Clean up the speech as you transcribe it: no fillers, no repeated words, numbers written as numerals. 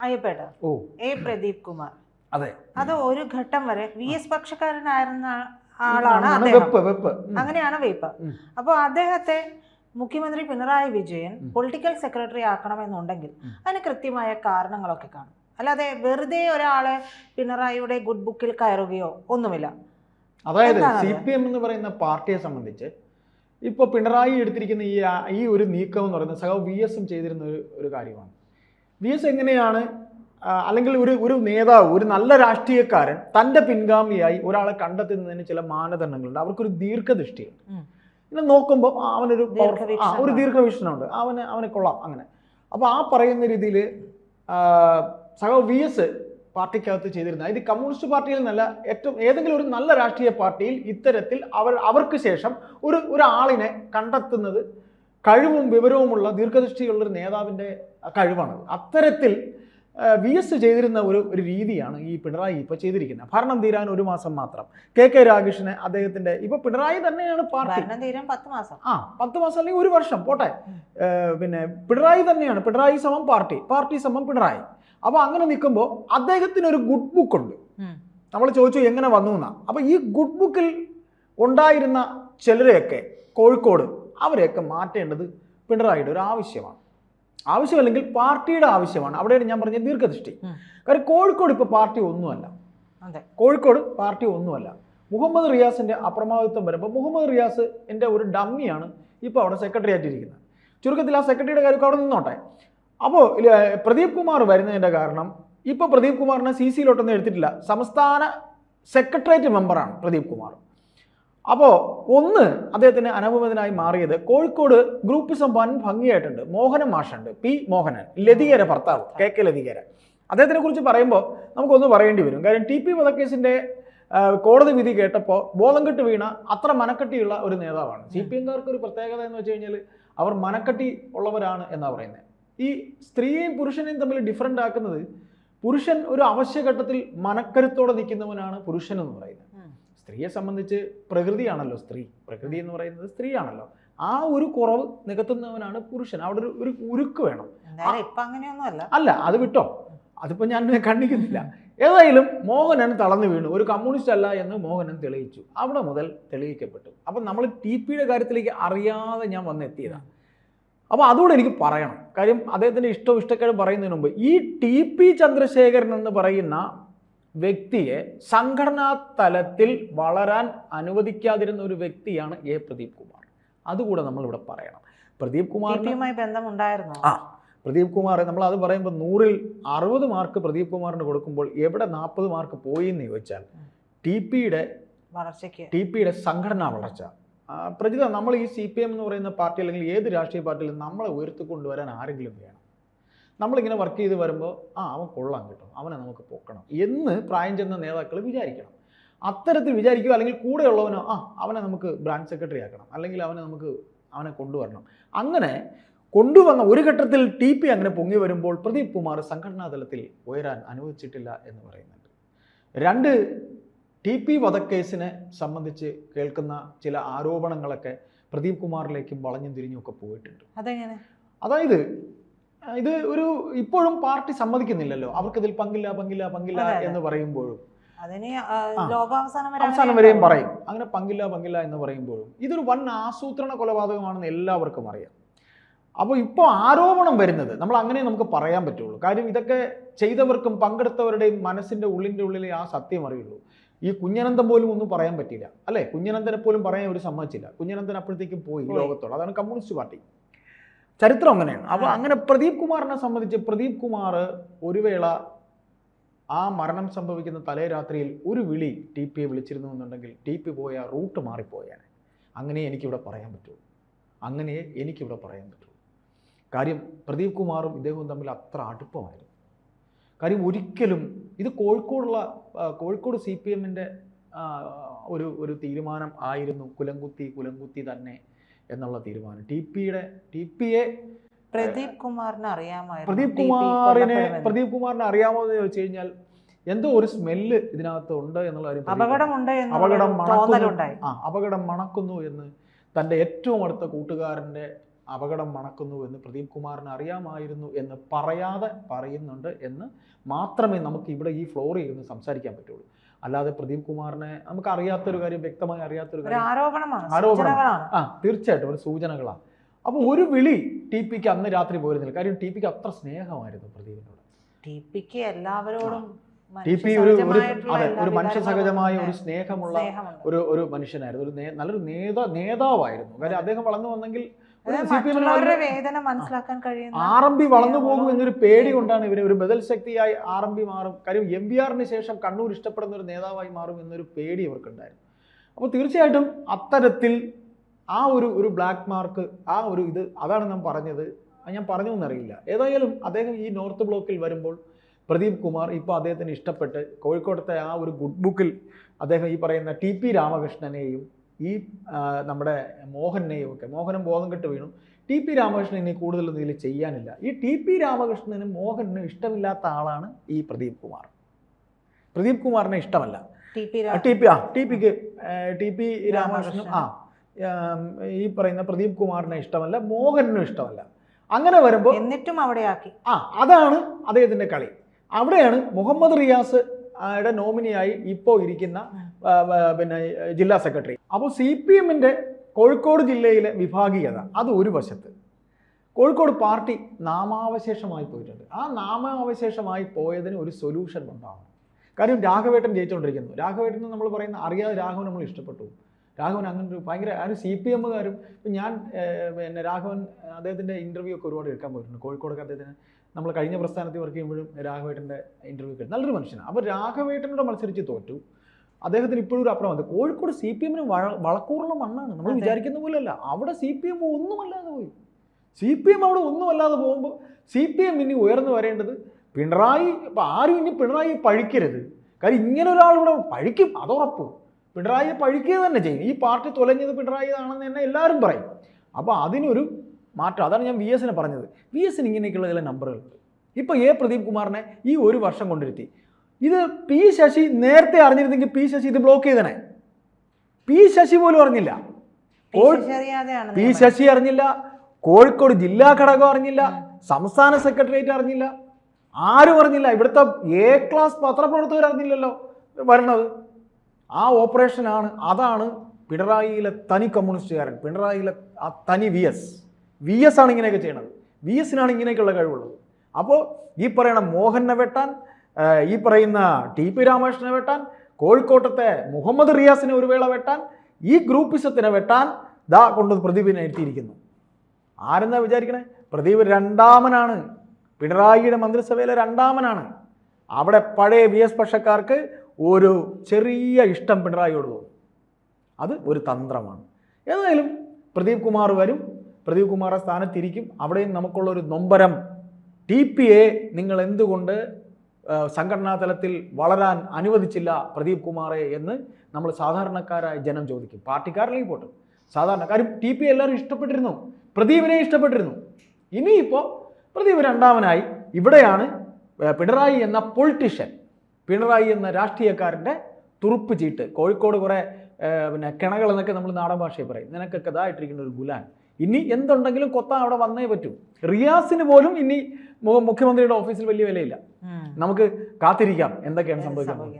അയ്യപ്പേട്ട A Pradeep Kumar. അതെ, അത് ഒരു ഘട്ടം വരെ VS പക്ഷക്കാരനായിരുന്ന ആളാണ് അദ്ദേഹം. അങ്ങനെയാണ് വെയ്പ്പ്. അപ്പോൾ അദ്ദേഹത്തെ മുഖ്യമന്ത്രി പിണറായി വിജയൻ പൊളിറ്റിക്കൽ സെക്രട്ടറി ആക്കണമെന്നുണ്ടെങ്കിൽ അതിന് കൃത്യമായ കാരണങ്ങളൊക്കെ കാണും. അല്ലാതെ വെറുതെ ഒരാളെ പിണറായിയുടെ ഗുഡ് ബുക്കിൽ കയറുകയോ ഒന്നുമില്ല. അതായത് CPM എന്ന് പറയുന്ന പാർട്ടിയെ സംബന്ധിച്ച് ഇപ്പോൾ പിണറായി എടുത്തിരിക്കുന്ന ഈ ഒരു നീക്കം എന്ന് പറയുന്നത് സഖാവ് VS ചെയ്തിരുന്ന ഒരു കാര്യമാണ്. VS എങ്ങനെയാണ്, അല്ലെങ്കിൽ ഒരു നേതാവ്, ഒരു നല്ല രാഷ്ട്രീയക്കാരൻ തൻ്റെ പിൻഗാമിയായി ഒരാളെ കണ്ടെത്തുന്നതിന് ചില മാനദണ്ഡങ്ങളുണ്ട്. അവർക്കൊരു ദീർഘദൃഷ്ടിയുണ്ട്. പിന്നെ നോക്കുമ്പോൾ അവനൊരു ദീർഘവീക്ഷണമുണ്ട്, അവനെ കൊള്ളാം അങ്ങനെ. അപ്പോൾ ആ പറയുന്ന രീതിയിൽ സഖാവ് VS പാർട്ടിക്കകത്ത് ചെയ്തിരുന്ന, ഇത് കമ്മ്യൂണിസ്റ്റ് പാർട്ടിയിൽ നിന്നല്ല, ഏതെങ്കിലും ഒരു നല്ല രാഷ്ട്രീയ പാർട്ടിയിൽ ഇത്തരത്തിൽ അവർക്ക് ശേഷം ഒരാളിനെ കണ്ടെത്തുന്നത് കഴിവും വിവരവുമുള്ള ദീർഘദൃഷ്ടിയുള്ളൊരു നേതാവിൻ്റെ കഴിവാണ്. അത്തരത്തിൽ VS ചെയ്തിരുന്ന ഒരു രീതിയാണ് ഈ പിണറായി ഇപ്പോൾ ചെയ്തിരിക്കുന്നത്. ഭരണം തീരാൻ 1 മാസം മാത്രം. KK രാഗേഷിനെ അദ്ദേഹത്തിൻ്റെ ഇപ്പോൾ പിണറായി തന്നെയാണ് പാർട്ടി 10 മാസം 10 മാസം അല്ലെങ്കിൽ 1 വർഷം പോട്ടെ, പിന്നെ പിണറായി തന്നെയാണ്. പിണറായി സമം പാർട്ടി സമം പിണറായി. അപ്പോൾ അങ്ങനെ നിൽക്കുമ്പോൾ അദ്ദേഹത്തിന് ഒരു ഗുഡ് ബുക്ക് ഉണ്ട്. നമ്മൾ ചോദിച്ചു എങ്ങനെ വന്നു എന്നാ. അപ്പോൾ ഈ ഗുഡ് ബുക്കിൽ ഉണ്ടായിരുന്ന ചിലരെയൊക്കെ കോഴിക്കോട് അവരെയൊക്കെ മാറ്റേണ്ടത് പിണറായിയുടെ ഒരു ആവശ്യമല്ലെങ്കിൽ പാർട്ടിയുടെ ആവശ്യമാണ്. അവിടെയാണ് ഞാൻ പറഞ്ഞ ദീർഘദൃഷ്ടി. കാര്യം കോഴിക്കോട് ഇപ്പോൾ പാർട്ടി ഒന്നുമല്ല. മുഹമ്മദ് റിയാസിന്റെ അപ്രമാദിത്വം വരുമ്പോൾ മുഹമ്മദ് റിയാസ് എൻ്റെ ഒരു ഡമ്മിയാണ് ഇപ്പോൾ അവിടെ സെക്രട്ടറി ആയിട്ടിരിക്കുന്നത്. ചുരുക്കത്തിൽ ആ സെക്രട്ടറിയുടെ കാര്യമൊക്കെ അവിടെ നിന്നോട്ടെ. അപ്പോൾ പ്രദീപ് കുമാർ വരുന്നതിൻ്റെ കാരണം, ഇപ്പോൾ പ്രദീപ് കുമാറിനെ CC-ലോട്ടൊന്നും എടുത്തിട്ടില്ല, സംസ്ഥാന സെക്രട്ടേറിയറ്റ് മെമ്പറാണ് പ്രദീപ് കുമാർ. അപ്പോൾ അദ്ദേഹത്തിന് അനവമതനായി മാറിയത് കോഴിക്കോട് ഗ്രൂപ്പിസം വൻ ഭംഗിയായിട്ടുണ്ട്. മോഹനൻ മാഷുണ്ട്, P. മോഹനൻ, ലതികര ഭർത്താവ്, KK ലതികര. അദ്ദേഹത്തിനെ കുറിച്ച് പറയുമ്പോൾ നമുക്കൊന്ന് പറയേണ്ടി വരും. കാര്യം TP വധക്കേസിൻ്റെ കോടതി വിധി കേട്ടപ്പോൾ ബോധം കെട്ട് വീണ അത്ര മനക്കട്ടിയുള്ള ഒരു നേതാവാണ്. CPM-കാർക്ക് ഒരു പ്രത്യേകത എന്ന് വെച്ച് കഴിഞ്ഞാൽ അവർ മനക്കട്ടി ഉള്ളവരാണ് എന്നാണ് പറയുന്നത്. ഈ സ്ത്രീയെയും പുരുഷനെയും തമ്മിൽ ഡിഫറൻ്റ് ആക്കുന്നത്, പുരുഷൻ ഒരു അവശ്യഘട്ടത്തിൽ മനക്കരുത്തോടെ നിൽക്കുന്നവനാണ് പുരുഷൻ എന്ന് പറയുന്നത്. സ്ത്രീയെ സംബന്ധിച്ച് പ്രകൃതിയാണല്ലോ പ്രകൃതി എന്ന് പറയുന്നത് സ്ത്രീയാണല്ലോ. ആ ഒരു കുറവ് നികത്തുന്നവനാണ് പുരുഷൻ. അവിടെ ഒരു ഉരുക്ക് വേണം. അല്ല, അത് വിട്ടോ, അതിപ്പോൾ ഞാൻ കണ്ണിക്കുന്നില്ല. ഏതായാലും മോഹനൻ തളർന്നു വീണു, ഒരു കമ്മ്യൂണിസ്റ്റ് അല്ല എന്ന് മോഹനൻ തെളിയിച്ചു. അവിടെ മുതൽ തെളിയിക്കപ്പെട്ടു. അപ്പം നമ്മൾ TPയുടെ കാര്യത്തിലേക്ക് അറിയാതെ ഞാൻ വന്നെത്തിയതാണ്. അപ്പോൾ അതുകൊണ്ട് എനിക്ക് പറയണം. കാര്യം അദ്ദേഹത്തിൻ്റെ ഇഷ്ടക്കേട് പറയുന്നതിന് മുമ്പ് ഈ TP ചന്ദ്രശേഖരൻ എന്ന് പറയുന്ന വ്യക്തിയെ സംഘടനാ തലത്തിൽ വളരാൻ അനുവദിക്കാതിരുന്ന ഒരു വ്യക്തിയാണ് A. പ്രദീപ് കുമാർ. അതുകൂടെ നമ്മളിവിടെ പറയണം. പ്രദീപ് കുമാറിനുമായി ബന്ധമുണ്ടായിരുന്നു. പ്രദീപ് കുമാർ, നമ്മൾ അത് പറയുമ്പോൾ 100-ൽ 60 മാർക്ക് പ്രദീപ് കുമാറിന് കൊടുക്കുമ്പോൾ എവിടെ 40 മാർക്ക് പോയി എന്ന് ചോദിച്ചാൽ TPയുടെ സംഘടനാ വളർച്ച. പ്രജിത, നമ്മൾ ഈ CPM എന്ന് പറയുന്ന പാർട്ടി അല്ലെങ്കിൽ ഏത് രാഷ്ട്രീയ പാർട്ടിയിലും നമ്മളെ ഉയർത്തിക്കൊണ്ടുവരാൻ ആരെങ്കിലും വേണം. നമ്മളിങ്ങനെ വർക്ക് ചെയ്ത് വരുമ്പോൾ അവൻ കൊള്ളാം കേട്ടോ, അവനെ നമുക്ക് പൊക്കണം എന്ന് പ്രായം ചെന്ന നേതാക്കൾ വിചാരിക്കണം. അത്തരത്തിൽ വിചാരിക്കുക. അല്ലെങ്കിൽ കൂടെയുള്ളവനോ അവനെ നമുക്ക് ബ്രാഞ്ച് സെക്രട്ടറി ആക്കണം, അല്ലെങ്കിൽ അവനെ കൊണ്ടുവരണം. അങ്ങനെ കൊണ്ടുവന്ന ഒരു ഘട്ടത്തിൽ TP അങ്ങനെ പൊങ്ങി വരുമ്പോൾ പ്രദീപ് കുമാർ സംഘടനാ തലത്തിൽ ഉയരാൻ അനുവദിച്ചിട്ടില്ല എന്ന് പറയുന്നുണ്ട്. 2, TP വധക്കേസിനെ സംബന്ധിച്ച് കേൾക്കുന്ന ചില ആരോപണങ്ങളൊക്കെ പ്രദീപ് കുമാറിലേക്കും വളഞ്ഞും തിരിഞ്ഞുമൊക്കെ പോയിട്ടുണ്ട്. അതായത് ഇത് ഇപ്പോഴും പാർട്ടി സമ്മതിക്കുന്നില്ലല്ലോ, അവർക്കിതിൽ പങ്കില്ല എന്ന് പറയുമ്പോഴും അവസാനം വരെയും പറയും. അങ്ങനെ പങ്കില്ല എന്ന് പറയുമ്പോഴും ഇതൊരു വൻ ആസൂത്രണ കൊലപാതകമാണെന്ന് എല്ലാവർക്കും അറിയാം. അപ്പോൾ ഇപ്പോൾ ആരോപണം വരുന്നത് നമുക്ക് പറയാൻ പറ്റുള്ളൂ. കാര്യം ഇതൊക്കെ ചെയ്തവർക്കും പങ്കെടുത്തവരുടെയും മനസ്സിൻ്റെ ഉള്ളിലെ ആ സത്യം അറിയുള്ളൂ. ഈ കുഞ്ഞനന്തൻ പോലും ഒന്നും പറയാൻ പറ്റില്ല, അല്ലേ? കുഞ്ഞനന്തനെ പോലും പറയാൻ അവർ സമ്മതിച്ചില്ല. കുഞ്ഞനന്തൻ അപ്പോഴത്തേക്കും പോയി ലോകത്തോട്. അതാണ് കമ്മ്യൂണിസ്റ്റ് പാർട്ടി ചരിത്രം അങ്ങനെയാണ്. അപ്പോൾ അങ്ങനെ പ്രദീപ് കുമാറിനെ സംബന്ധിച്ച് പ്രദീപ് കുമാർ ഒരു വേള ആ മരണം സംഭവിക്കുന്ന തലേ രാത്രിയിൽ ഒരു വിളി TPയെ വിളിച്ചിരുന്നു എന്നുണ്ടെങ്കിൽ TP പോയ റൂട്ട് മാറിപ്പോയാണ്. അങ്ങനെ എനിക്കിവിടെ പറയാൻ പറ്റുള്ളൂ. കാര്യം പ്രദീപ് കുമാറും ഇദ്ദേഹവും തമ്മിൽ അത്ര അടുപ്പമായിരുന്നു. കാര്യം ഒരിക്കലും ഇത് കോഴിക്കോട് CPM-ൻ്റെ ഒരു തീരുമാനം ആയിരുന്നു, കുലംകുത്തി തന്നെ എന്നുള്ള തീരുമാനം. TPയെ പ്രദീപ് കുമാറിനെ അറിയാമായിരുന്നു. പ്രദീപ് കുമാറിനെ അറിയാമോ എന്ന് ചോദിച്ചു കഴിഞ്ഞാൽ എന്തോ ഒരു സ്മെല്ല് ഇതിനകത്ത് ഉണ്ട് എന്നുള്ള കാര്യം, അപകടം മണക്കുന്നു എന്ന് തൻ്റെ ഏറ്റവും അടുത്ത കൂട്ടുകാരൻ്റെ അപകടം മണക്കുന്നു എന്ന് പ്രദീപ് കുമാറിന് അറിയാമായിരുന്നു എന്ന് പറയാതെ പറയുന്നുണ്ട് എന്ന് മാത്രമേ നമുക്ക് ഇവിടെ ഈ ഫ്ലോറിൽ ഇരുന്ന് സംസാരിക്കാൻ പറ്റുള്ളൂ. അല്ലാതെ പ്രദീപ് കുമാറിനെ നമുക്ക് അറിയാത്തൊരു കാര്യം, വ്യക്തമായി അറിയാത്തൊരു കാര്യം, ആരോപണം തീർച്ചയായിട്ടും ഒരു സൂചനകളാണ്. അപ്പോൾ ഒരു വിളി ടി പിക്ക് അന്ന് രാത്രി പോയിരുന്നില്ല. കാര്യം ടി പിക്ക് അത്ര സ്നേഹമായിരുന്നു പ്രദീപിനോട്. ടി പിക്ക് എല്ലാവരോടും ടി പി ഒരു മനുഷ്യ സഹജമായ ഒരു സ്നേഹമുള്ള ഒരു മനുഷ്യനായിരുന്നു. ഒരു നല്ലൊരു നേതാവായിരുന്നു. കാര്യം അദ്ദേഹം വളർന്നു വന്നെങ്കിൽ RMP വളർന്നു പോകും എന്നൊരു പേടി കൊണ്ടാണ് ഇവര് ഒരു ബദൽ ശക്തിയായി RMP മാറും. കാര്യം MVRന് ശേഷം കണ്ണൂർ ഇഷ്ടപ്പെടുന്ന ഒരു നേതാവായി മാറും എന്നൊരു പേടി അവർക്കുണ്ടായിരുന്നു. അപ്പോൾ തീർച്ചയായിട്ടും അത്തരത്തിൽ ആ ഒരു ബ്ലാക്ക് മാർക്ക്, ആ ഒരു ഇത്, അതാണ് ഞാൻ പറഞ്ഞത്. ഞാൻ പറഞ്ഞു എന്നറിയില്ല. ഏതായാലും അദ്ദേഹം ഈ നോർത്ത് ബ്ലോക്കിൽ വരുമ്പോൾ പ്രദീപ് കുമാർ ഇപ്പോൾ അദ്ദേഹത്തിന് ഇഷ്ടപ്പെട്ട് കോഴിക്കോടത്തെ ആ ഒരു ഗുഡ് ബുക്കിൽ അദ്ദേഹം ഈ പറയുന്ന TP രാമകൃഷ്ണനെയും ഈ നമ്മുടെ മോഹനെയും ഒക്കെ, മോഹനും ബോധം കെട്ട് വീണു. TP രാമകൃഷ്ണൻ ഇനി കൂടുതലൊന്നും ഇതിൽ ചെയ്യാനില്ല. ഈ TP രാമകൃഷ്ണനും മോഹനും ഇഷ്ടമില്ലാത്ത ആളാണ് ഈ പ്രദീപ് കുമാർ. പ്രദീപ് കുമാറിനെ ഇഷ്ടമല്ല. TP രാമകൃഷ്ണനും ഈ പറയുന്ന പ്രദീപ് കുമാറിനെ ഇഷ്ടമല്ല, മോഹനും ഇഷ്ടമല്ല. അങ്ങനെ വരുമ്പോൾ എന്നിട്ടും അവിടെ ആക്കി. അതാണ് അദ്ദേഹത്തിന്റെ കളി. അവിടെയാണ് മുഹമ്മദ് റിയാസ് നോമിനിയായി ഇപ്പോൾ ഇരിക്കുന്ന പിന്നെ ജില്ലാ സെക്രട്ടറി. അപ്പോൾ CPMന്റെ കോഴിക്കോട് ജില്ലയിലെ വിഭാഗീയത അത് ഒരു വശത്ത്. കോഴിക്കോട് പാർട്ടി നാമാവശേഷമായി പോയിട്ടുണ്ട്. ആ നാമാവശേഷമായി പോയതിന് ഒരു സൊല്യൂഷൻ ഉണ്ടാവും. കാര്യം രാഘവേട്ടൻ ജയിച്ചുകൊണ്ടിരിക്കുന്നു. രാഘവേട്ടൻ നമ്മൾ പറയുന്ന അറിയാതെ രാഘവൻ നമ്മൾ ഇഷ്ടപ്പെട്ടു. രാഘവൻ അങ്ങനെ ഒരു ഭയങ്കര ആ ഒരു CPMകാരും. ഇപ്പം ഞാൻ പിന്നെ രാഘവൻ അദ്ദേഹത്തിൻ്റെ ഇൻ്റർവ്യൂ ഒക്കെ ഒരുപാട് എടുക്കാൻ പോയിട്ടുണ്ട്. കോഴിക്കോടൊക്കെ അദ്ദേഹത്തിന് നമ്മൾ കഴിഞ്ഞ പ്രസ്ഥാനത്തിൽ വർക്ക് ചെയ്യുമ്പോഴും രാഘവേട്ടൻ്റെ ഇൻ്റർവ്യൂ ഒക്കെ നല്ലൊരു മനുഷ്യനാണ്. അപ്പോൾ രാഘവേട്ടനോട് മത്സരിച്ച് തോറ്റു. അദ്ദേഹത്തിന് ഇപ്പോഴും ഒരു അപ്രമത്ത്. കോഴിക്കോട് CPMന് വളക്കൂറുള്ള മണ്ണാണ്. നമ്മൾ വിചാരിക്കുന്ന പോലെയല്ല. അവിടെ CPM ഒന്നുമല്ലാതെ പോയി. CPM അവിടെ ഒന്നുമല്ലാതെ പോകുമ്പോൾ CPM ഇനി ഉയർന്നു വരേണ്ടത് പിണറായി. ഇപ്പം ആരും ഇനി പിണറായി പഴിക്കരുത്. കാര്യം ഇങ്ങനെ ഒരാൾ ഇവിടെ പഴിക്കും, അതുറപ്പ്. പിണറായിയെ പഴിക്കുക തന്നെ ചെയ്യും. ഈ പാർട്ടി തൊലഞ്ഞത് പിണറായി ആണെന്ന് തന്നെ എല്ലാവരും പറയും. അപ്പോൾ അതിനൊരു മാറ്റം. അതാണ് ഞാൻ VSനെ പറഞ്ഞത്. VSന് ഇങ്ങനെയൊക്കെയുള്ള ചില നമ്പറുകളുണ്ട്. ഇപ്പോൾ പ്രദീപ് കുമാറിനെ ഈ ഒരു വർഷം കൊണ്ടിരുത്തി. ഇത് P ശശി നേരത്തെ അറിഞ്ഞിരുന്നെങ്കിൽ P ശശി ഇത് ബ്ലോക്ക് ചെയ്തനെ. P ശശി പോലും അറിഞ്ഞില്ല. P ശശി അറിഞ്ഞില്ല, കോഴിക്കോട് ജില്ലാ ഘടകം അറിഞ്ഞില്ല, സംസ്ഥാന സെക്രട്ടേറിയറ്റ് അറിഞ്ഞില്ല, ആരും അറിഞ്ഞില്ല. ഇവിടുത്തെ A ക്ലാസ് പത്രപ്രവർത്തകർ അറിഞ്ഞില്ലല്ലോ വരണത്. ആ ഓപ്പറേഷനാണ്. അതാണ് പിണറായിയിലെ തനി കമ്മ്യൂണിസ്റ്റുകാരൻ, പിണറായിയിലെ ആ തനി VS ആണ് ഇങ്ങനെയൊക്കെ ചെയ്യണത്. VSനാണ് ഇങ്ങനെയൊക്കെയുള്ള കഴിവുള്ളത്. അപ്പോൾ ഈ പറയുന്ന മോഹനെ വെട്ടാൻ, ഈ പറയുന്ന TP രാമകൃഷ്ണനെ വെട്ടാൻ, കോഴിക്കോട്ടത്തെ മുഹമ്മദ് റിയാസിനെ ഒരു വേള വെട്ടാൻ, ഈ ഗ്രൂപ്പിസത്തിനെ വെട്ടാൻ കൊണ്ട് പ്രദീപിനെ എത്തിയിരിക്കുന്നു. ആരെന്നാ വിചാരിക്കണേ? പ്രദീപ് രണ്ടാമനാണ്. പിണറായിയുടെ മന്ത്രിസഭയിലെ രണ്ടാമനാണ്. അവിടെ പഴയ VS പക്ഷക്കാർക്ക് ഒരു ചെറിയ ഇഷ്ടം പിണറായിയോട് തോന്നും. അത് ഒരു തന്ത്രമാണ്. ഏതായാലും പ്രദീപ് കുമാർ വരും, പ്രദീപ് കുമാറെ സ്ഥാനത്തിരിക്കും. അവിടെയും നമുക്കുള്ളൊരു നൊമ്പരം, TPയെ നിങ്ങൾ എന്തുകൊണ്ട് സംഘടനാ തലത്തിൽ വളരാൻ അനുവദിച്ചില്ല പ്രദീപ് കുമാറെ എന്ന് നമ്മൾ സാധാരണക്കാരായ ജനം ചോദിക്കും. പാർട്ടിക്കാരിലേക്ക് പോട്ടെ, സാധാരണക്കാരും TP എല്ലാവരും ഇഷ്ടപ്പെട്ടിരുന്നു, പ്രദീപിനെ ഇഷ്ടപ്പെട്ടിരുന്നു. ഇനിയിപ്പോൾ പ്രദീപ് രണ്ടാമനായി. ഇവിടെയാണ് പിണറായി എന്ന പൊളിറ്റീഷ്യൻ, പിണറായി എന്ന രാഷ്ട്രീയക്കാരൻ്റെ തുറുപ്പ് ചീട്ട്. കോഴിക്കോട് കുറേ പിന്നെ കിണകൾ എന്നൊക്കെ നമ്മൾ നാടൻ ഭാഷയിൽ പറയും. നിനക്കൊക്കെ ഇതായിട്ടിരിക്കുന്ന ഒരു ഗുലാൻ. ഇനി എന്തുണ്ടെങ്കിലും കൊത്താൻ അവിടെ വന്നേ പറ്റൂ. റിയാസിന് പോലും ഇനി മുഖ്യമന്ത്രിയുടെ ഓഫീസിൽ വലിയ വിലയില്ല. നമുക്ക് കാത്തിരിക്കാം എന്തൊക്കെയാണ് സംഭവിക്കുന്നത്.